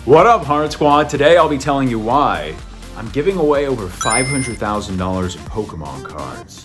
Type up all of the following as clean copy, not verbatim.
What up, Heart Squad? Today I'll be telling you why I'm giving away over $500,000 in Pokemon cards.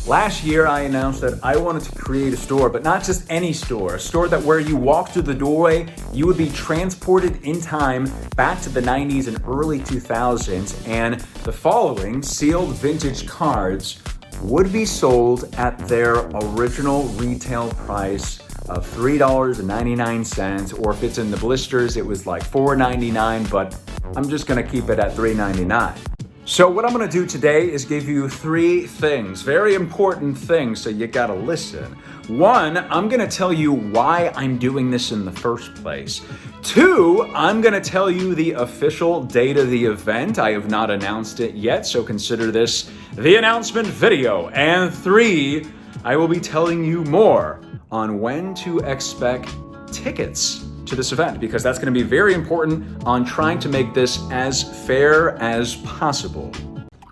Last year, I announced that I wanted to create a store, but not just any store, a store that where you walk through the doorway, you would be transported in time back to the 90s and early 2000s, and the following sealed vintage cards would be sold at their original retail price of $3.99, or if it's in the blisters, it was like $4.99, but I'm just gonna keep it at $3.99. So what I'm gonna do today is give you three things, very important things, so you gotta listen. One, I'm gonna tell you why I'm doing this in the first place. Two, I'm gonna tell you the official date of the event. I have not announced it yet, so consider this the announcement video. And three, I will be telling you more on when to expect tickets to this event, because that's going to be very important on trying to make this as fair as possible.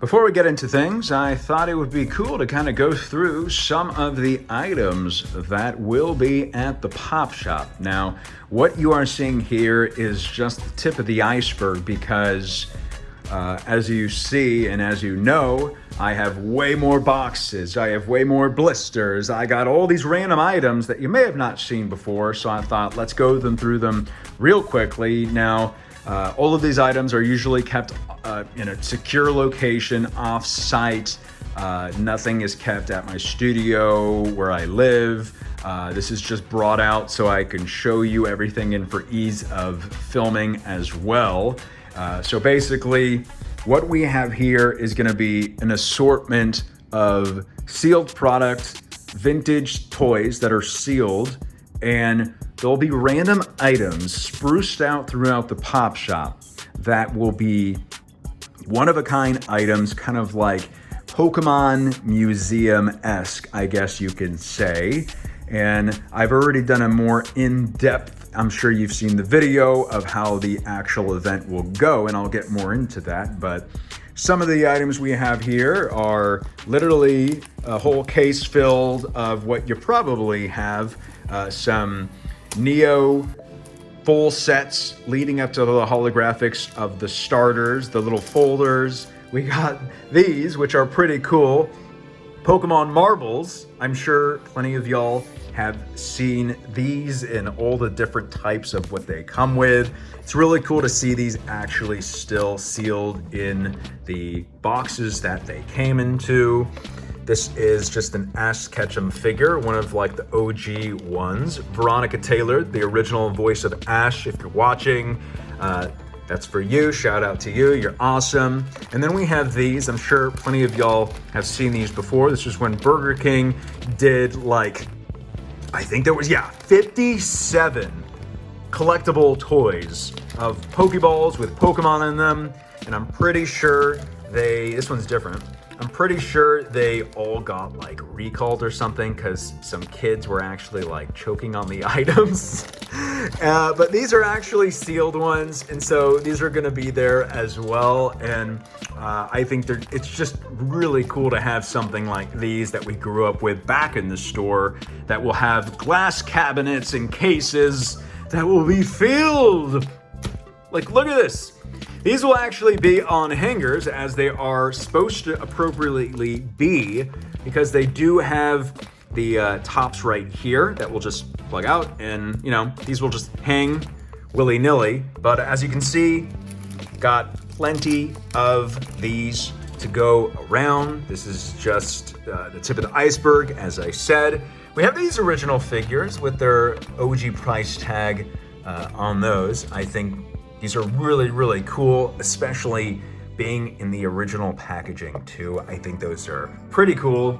Before we get into things, I thought it would be cool to kind of go through some of the items that will be at the Pop Shop. Now, what you are seeing here is just the tip of the iceberg, because as you see and as you know, I have way more boxes, I have way more blisters, I got all these random items that you may have not seen before, so I thought let's go through them real quickly. Now, all of these items are usually kept in a secure location off-site. Nothing is kept at my studio where I live. This is just brought out so I can show you everything and for ease of filming as well. So basically, what we have here is going to be an assortment of sealed product, vintage toys that are sealed, and there'll be random items spruced out throughout the Pop Shop that will be one-of-a-kind items, kind of like Pokemon Museum-esque, I guess you can say. And I've already done a more in-depth, I'm sure you've seen the video of how the actual event will go, and I'll get more into that. But some of the items we have here are literally a whole case filled of what you probably have, some Neo full sets leading up to the holographics of the starters, the little folders. We got these, which are pretty cool. Pokemon marbles. I'm sure plenty of y'all have seen these in all the different types of what they come with. It's really cool to see these actually still sealed in the boxes that they came into. This is just an Ash Ketchum figure, one of like the OG ones. Veronica Taylor, the original voice of Ash, if you're watching, that's for you. Shout out to you. You're awesome. And then we have these. I'm sure plenty of y'all have seen these before. This is when Burger King did like, I think there was, 57 collectible toys of Pokeballs with Pokemon in them. And I'm pretty sure this one's different. I'm pretty sure they all got like recalled or something because some kids were actually like choking on the items. But these are actually sealed ones, and so these are gonna be there as well. And I think it's just really cool to have something like these that we grew up with back in the store that will have glass cabinets and cases that will be filled. Like, look at this. These will actually be on hangers, as they are supposed to appropriately be, because they do have the tops right here that will just plug out, and these will just hang willy-nilly. But as you can see, got plenty of these to go around. This is just the tip of the iceberg, as I said. We have these original figures with their OG price tag on those. I think these are really, really cool, especially being in the original packaging too. I think those are pretty cool,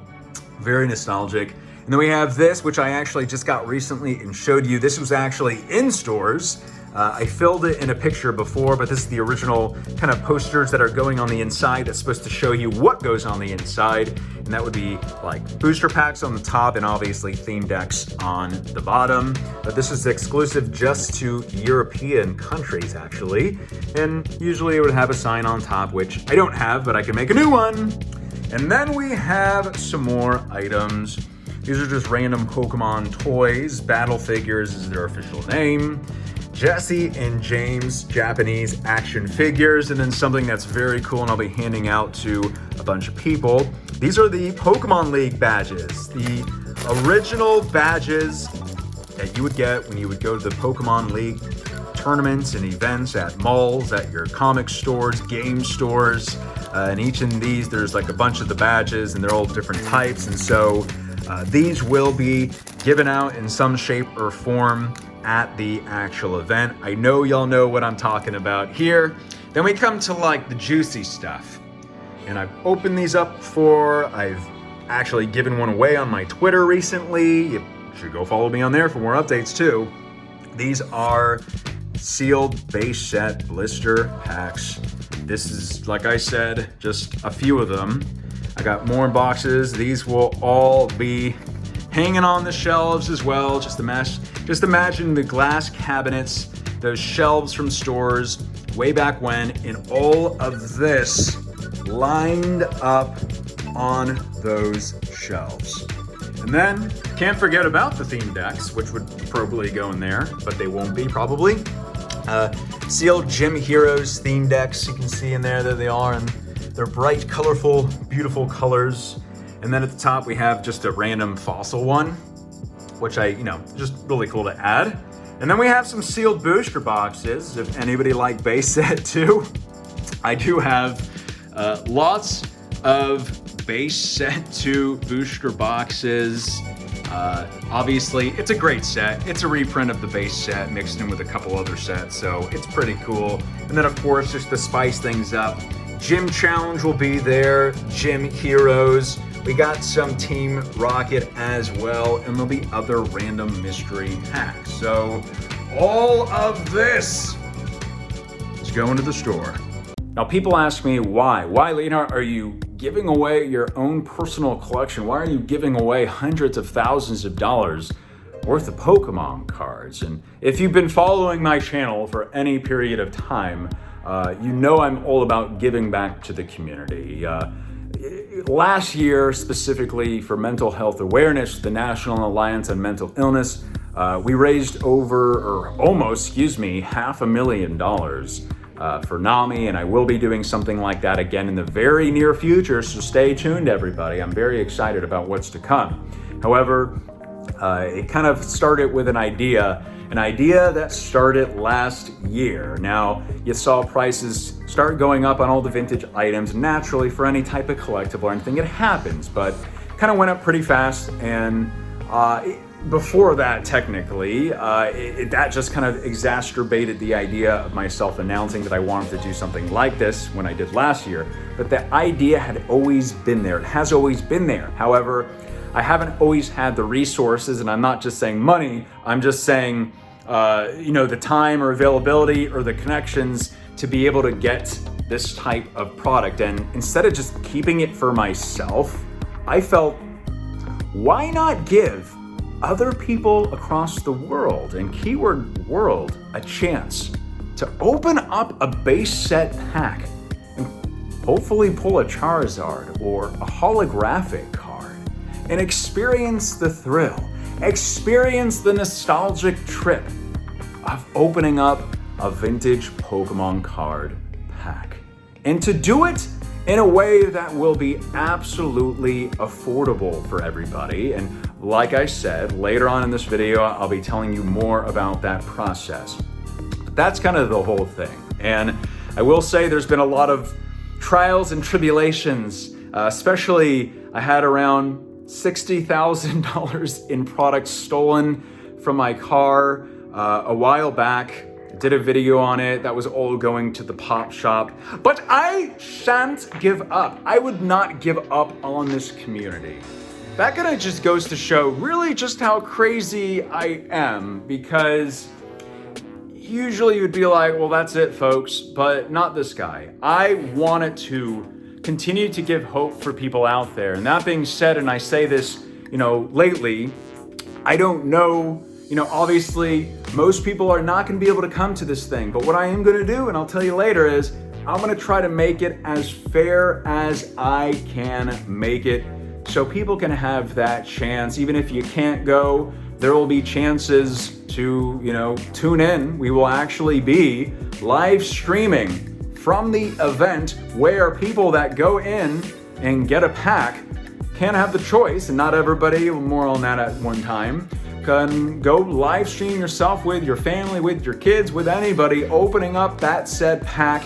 very nostalgic. And then we have this, which I actually just got recently and showed you. This was actually in stores. I filled it in a picture before, but this is the original kind of posters that are going on the inside that's supposed to show you what goes on the inside. And that would be like booster packs on the top and obviously theme decks on the bottom. But this is exclusive just to European countries, actually. And usually it would have a sign on top, which I don't have, but I can make a new one. And then we have some more items. These are just random Pokemon toys. Battle Figures is their official name. Jesse and James Japanese action figures, and then something that's very cool and I'll be handing out to a bunch of people. These are the Pokemon League badges, the original badges that you would get when you would go to the Pokemon League tournaments and events at malls, at your comic stores, game stores, and each of these there's like a bunch of the badges and they're all different types, and so these will be given out in some shape or form at the actual event. I know y'all know what I'm talking about here. Then we come to like the juicy stuff. And I've opened these up before. I've actually given one away on my Twitter recently. You should go follow me on there for more updates too. These are sealed base set blister packs. This is, like I said, just a few of them. I got more boxes. These will all be hanging on the shelves as well. Just imagine the glass cabinets, those shelves from stores way back when, and all of this lined up on those shelves. And then, can't forget about the theme decks, which would probably go in there, but they won't be probably. Sealed Gym Heroes theme decks, you can see in there that they are, and they're bright, colorful, beautiful colors. And then at the top, we have just a random fossil one, which just really cool to add. And then we have some sealed booster boxes, if anybody like base set too. I do have lots of base set 2 booster boxes. Obviously, it's a great set. It's a reprint of the base set mixed in with a couple other sets, so it's pretty cool. And then of course, just to spice things up, Gym Challenge will be there, Gym Heroes. We got some Team Rocket as well, and there'll be other random mystery packs. So all of this is going to the store. Now people ask me why? Why, Leonhart, are you giving away your own personal collection? Why are you giving away hundreds of thousands of dollars worth of Pokemon cards? And if you've been following my channel for any period of time, you know I'm all about giving back to the community. Last year, specifically for mental health awareness, the National Alliance on Mental Illness, we raised almost $500,000 for NAMI, and I will be doing something like that again in the very near future, so stay tuned, everybody. I'm very excited about what's to come. However, it kind of started with an idea that started last year. Now, you saw prices start going up on all the vintage items. Naturally, for any type of collectible or anything, it happens, but kind of went up pretty fast. And before that, technically, that just kind of exacerbated the idea of myself announcing that I wanted to do something like this when I did last year. But the idea had always been there. It has always been there. However, I haven't always had the resources, and I'm not just saying money, I'm just saying, the time or availability or the connections to be able to get this type of product. And instead of just keeping it for myself, I felt, why not give other people across the world, and keyword world, a chance to open up a base set pack and hopefully pull a Charizard or a holographic card and experience the thrill, experience the nostalgic trip of opening up a vintage Pokemon card pack. And to do it in a way that will be absolutely affordable for everybody. And like I said, later on in this video, I'll be telling you more about that process. But that's kind of the whole thing. And I will say there's been a lot of trials and tribulations, especially I had around $60,000 in products stolen from my car a while back. I did a video on it. That was all going to the pop shop. But I shan't give up. I would not give up on this community. That kind of just goes to show really just how crazy I am, because usually you'd be like, well, that's it, folks, but not this guy. I wanted to continue to give hope for people out there. And that being said, and I say this, lately, I don't know, obviously most people are not going to be able to come to this thing, but what I am going to do, and I'll tell you later, is I'm going to try to make it as fair as I can make it so people can have that chance. Even if you can't go, there will be chances to, tune in. We will actually be live streaming from the event where people that go in and get a pack can have the choice, and not everybody, more on that at one time, can go live stream yourself with your family, with your kids, with anybody, opening up that said pack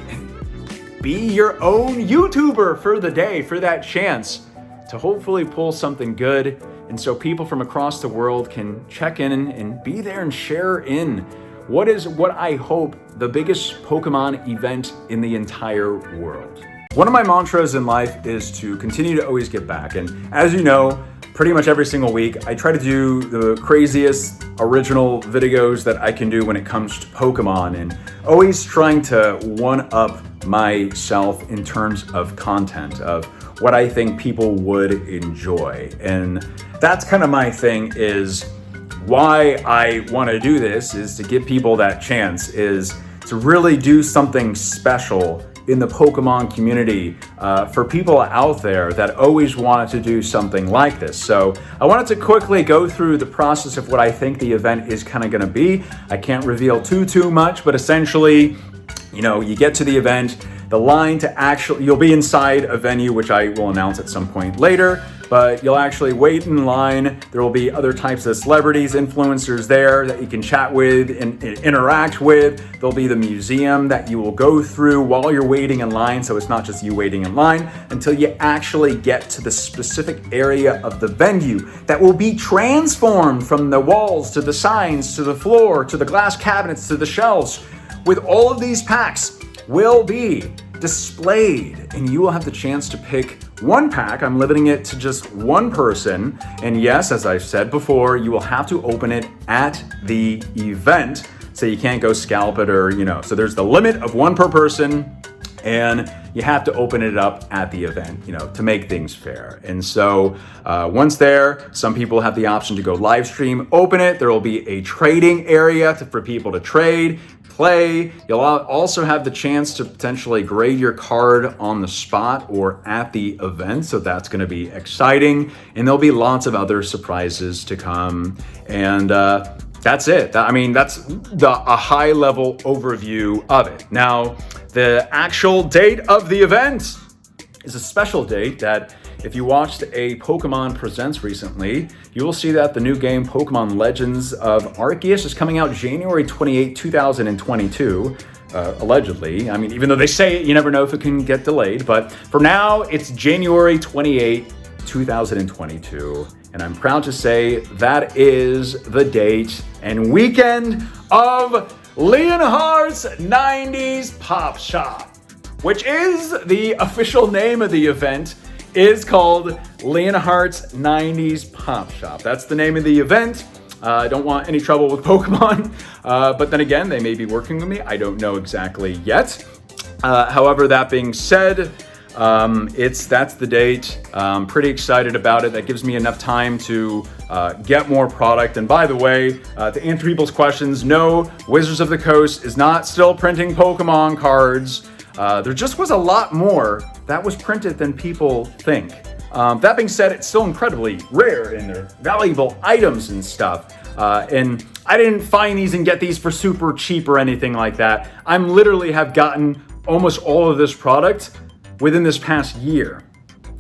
and be your own YouTuber for the day, for that chance to hopefully pull something good. And so people from across the world can check in and be there and share in what I hope the biggest Pokemon event in the entire world. One of my mantras in life is to continue to always give back. And as you know, pretty much every single week, I try to do the craziest original videos that I can do when it comes to Pokemon, and always trying to one-up myself in terms of content, of what I think people would enjoy. And that's kind of my thing, is why I want to do this, is to give people that chance, is to really do something special in the Pokemon community for people out there that always wanted to do something like this. So I wanted to quickly go through the process of what I think the event is kind of going to be. I can't reveal too much, but essentially, you get to the event, the line to you'll be inside a venue, which I will announce at some point later, but you'll actually wait in line. There will be other types of celebrities, influencers there that you can chat with and interact with. There'll be the museum that you will go through while you're waiting in line, so it's not just you waiting in line, until you actually get to the specific area of the venue that will be transformed from the walls to the signs to the floor to the glass cabinets to the shelves. With all of these packs will be displayed, and you will have the chance to pick one pack. I'm limiting it to just one person. And yes, as I've said before, you will have to open it at the event. So you can't go scalp it or, so there's the limit of one per person, and you have to open it up at the event, to make things fair. And so once there, some people have the option to go live stream, open it. There will be a trading area for people to trade, play. You'll also have the chance to potentially grade your card on the spot or at the event. So that's going to be exciting. And there'll be lots of other surprises to come. And that's it. That's a high level overview of it. Now, the actual date of the event is a special date that, if you watched a Pokemon Presents recently, you will see that the new game Pokemon Legends of Arceus is coming out January 28, 2022, allegedly. Even though they say it, you never know if it can get delayed. But for now, it's January 28, 2022. And I'm proud to say that is the date and weekend of Leonhart's 90s Pop Shop, which is the official name of the event. Is called Leonhart's 90s Pop Shop. That's the name of the event. I don't want any trouble with Pokemon, but then again, they may be working with me. I don't know exactly yet. However, that being said, that's the date. I'm pretty excited about it. That gives me enough time to get more product. And by the way, to answer people's questions, no, Wizards of the Coast is not still printing Pokemon cards. There just was a lot more that was printed than people think. That being said, it's still incredibly rare and they're valuable items and stuff. And I didn't find these and get these for super cheap or anything like that. I'm literally have gotten almost all of this product within this past year.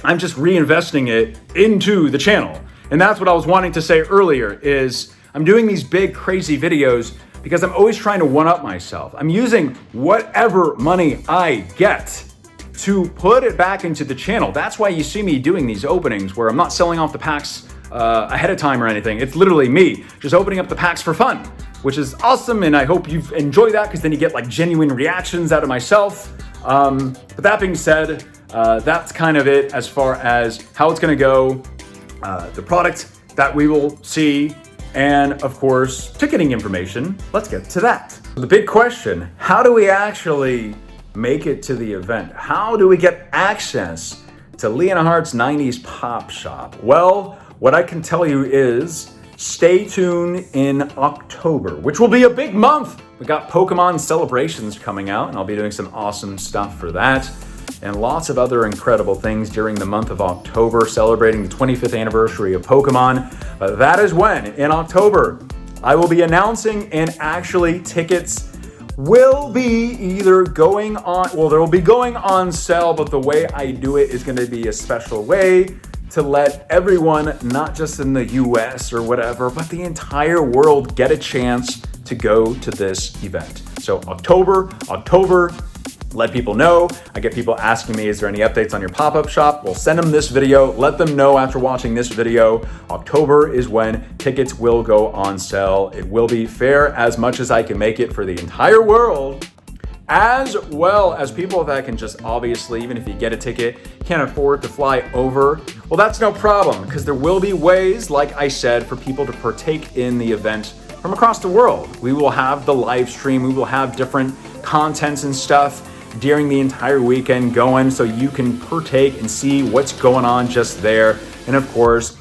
I'm just reinvesting it into the channel. And that's what I was wanting to say earlier, is I'm doing these big crazy videos because I'm always trying to one-up myself. I'm using whatever money I get to put it back into the channel. That's why you see me doing these openings where I'm not selling off the packs ahead of time or anything. It's literally me just opening up the packs for fun, which is awesome. And I hope you enjoy that, because then you get like genuine reactions out of myself. But that being said, that's kind of it as far as how it's gonna go. The product that we will see and of course, ticketing information. Let's get to that. The big question, how do we actually make it to the event? How do we get access to Leonhart's 90s Pop Shop? Well, what I can tell you is stay tuned in October, which will be a big month. We got Pokemon celebrations coming out, and I'll be doing some awesome stuff for that. And lots of other incredible things during the month of October, celebrating the 25th anniversary of Pokemon. But that is when, in October, I will be announcing, and actually tickets will be either going on, well, they will be going on sale, but the way I do it is going to be a special way to let everyone, not just in the US or whatever, but the entire world get a chance to go to this event. So October, let people know. I get people asking me, is there any updates on your pop-up shop? We'll send them this video. Let them know after watching this video. October is when tickets will go on sale. It will be fair as much as I can make it for the entire world, as well as people that can just obviously, even if you get a ticket, can't afford to fly over. Well, that's no problem, because there will be ways, like I said, for people to partake in the event from across the world. We will have the live stream. We will have different contents and stuff during the entire weekend going, so you can partake and see what's going on just there. And of course,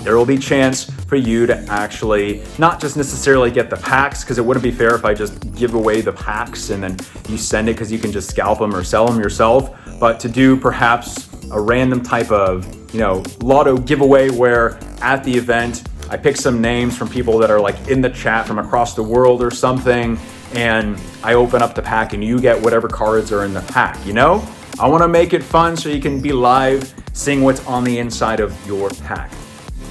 there will be a chance for you to actually not just necessarily get the packs, because it wouldn't be fair if I just give away the packs and then you send it because you can just scalp them or sell them yourself, but to do perhaps a random type of, lotto giveaway where at the event, I pick some names from people that are like in the chat from across the world or something, and I open up the pack and you get whatever cards are in the pack, I want to make it fun so you can be live seeing what's on the inside of your pack.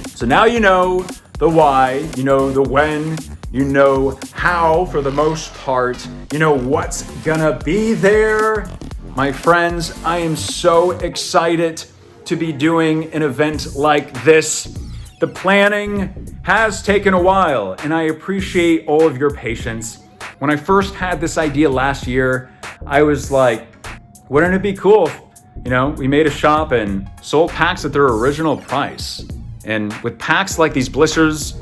So now you know the why, you know the when, you know how for the most part, you know what's gonna be there. My friends, I am so excited to be doing an event like this. The planning has taken a while, and I appreciate all of your patience. When I first had this idea last year, I was like, wouldn't it be cool if, we made a shop and sold packs at their original price? And with packs like these blisters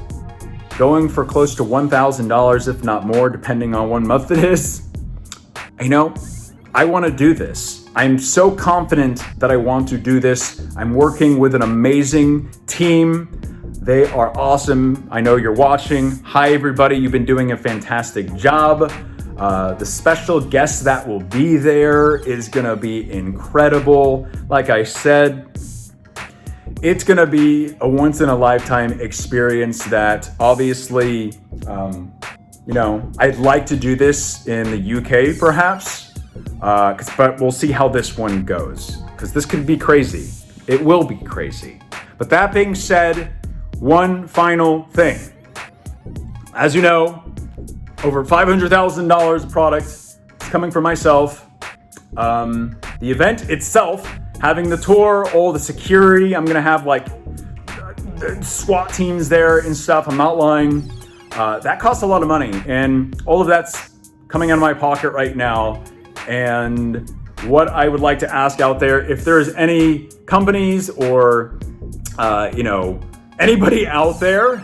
going for close to $1,000, if not more, depending on what month it is, I want to do this. I'm so confident that I want to do this. I'm working with an amazing team. They are awesome. I know you're watching. Hi, everybody. You've been doing a fantastic job. The special guest that will be there is going to be incredible. Like I said, it's going to be a once-in-a-lifetime experience that obviously, I'd like to do this in the UK perhaps, but we'll see how this one goes, because this could be crazy. It will be crazy. But that being said, one final thing. As you know, over $500,000 of product is coming from myself. The event itself, having the tour, all the security, I'm gonna have like SWAT teams there and stuff, I'm not lying. That costs a lot of money, and all of that's coming out of my pocket right now. And what I would like to ask out there, if there's any companies or, anybody out there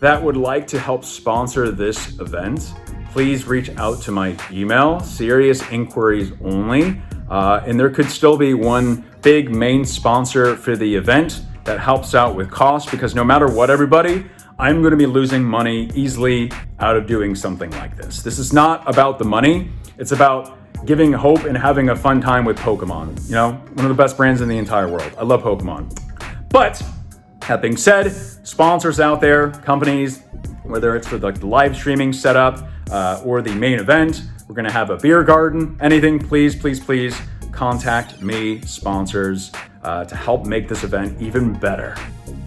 that would like to help sponsor this event, please reach out to my email, serious inquiries only. And there could still be one big main sponsor for the event that helps out with cost, because no matter what, everybody, I'm going to be losing money easily out of doing something like this. This is not about the money. It's about giving hope and having a fun time with Pokemon. One of the best brands in the entire world. I love Pokemon. But that being said, sponsors out there, companies, whether it's for like the live streaming setup or the main event, we're going to have a beer garden, anything, please contact me, sponsors, to help make this event even better.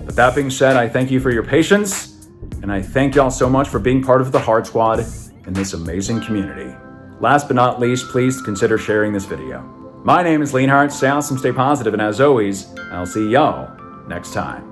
But that being said, I thank you for your patience, and I thank y'all so much for being part of the Heart Squad in this amazing community. Last but not least, please consider sharing this video. My name is Leonhart. Stay awesome, stay positive, and as always, I'll see y'all next time.